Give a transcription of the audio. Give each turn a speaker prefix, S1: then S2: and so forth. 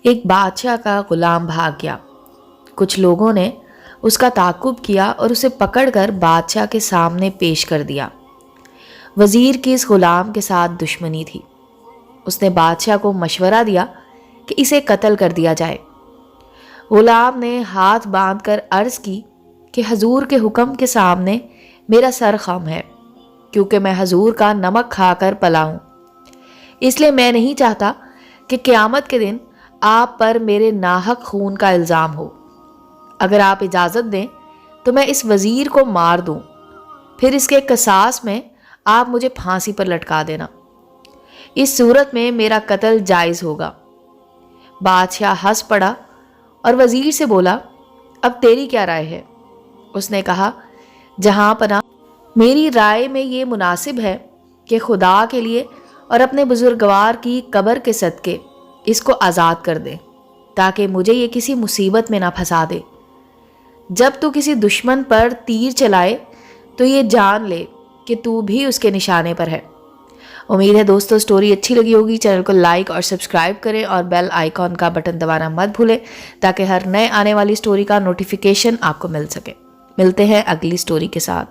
S1: ایک بادشاہ کا غلام بھاگ گیا۔ کچھ لوگوں نے اس کا تعاقب کیا اور اسے پکڑ کر بادشاہ کے سامنے پیش کر دیا۔ وزیر کی اس غلام کے ساتھ دشمنی تھی۔ اس نے بادشاہ کو مشورہ دیا کہ اسے قتل کر دیا جائے۔ غلام نے ہاتھ باندھ کر عرض کی کہ حضور کے حکم کے سامنے میرا سر خم ہے، کیونکہ میں حضور کا نمک کھا کر پلا ہوں، اس لیے میں نہیں چاہتا کہ قیامت کے دن آپ پر میرے ناحق خون کا الزام ہو۔ اگر آپ اجازت دیں تو میں اس وزیر کو مار دوں، پھر اس کے قصاص میں آپ مجھے پھانسی پر لٹکا دینا۔ اس صورت میں میرا قتل جائز ہوگا۔ بادشاہ ہنس پڑا اور وزیر سے بولا، اب تیری کیا رائے ہے؟ اس نے کہا، جہاں پناہ، میری رائے میں یہ مناسب ہے کہ خدا کے لیے اور اپنے بزرگوار کی قبر کے صدقے اس کو آزاد کر دیں، تاکہ مجھے یہ کسی مصیبت میں نہ پھنسا دے۔ جب تو کسی دشمن پر تیر چلائے تو یہ جان لے کہ تو بھی اس کے نشانے پر ہے۔ امید ہے دوستو سٹوری اچھی لگی ہوگی۔ چینل کو لائک اور سبسکرائب کریں اور بیل آئیکن کا بٹن دبانا مت بھولیں تاکہ ہر نئے آنے والی سٹوری کا نوٹیفیکیشن آپ کو مل سکے۔ ملتے ہیں اگلی سٹوری کے ساتھ۔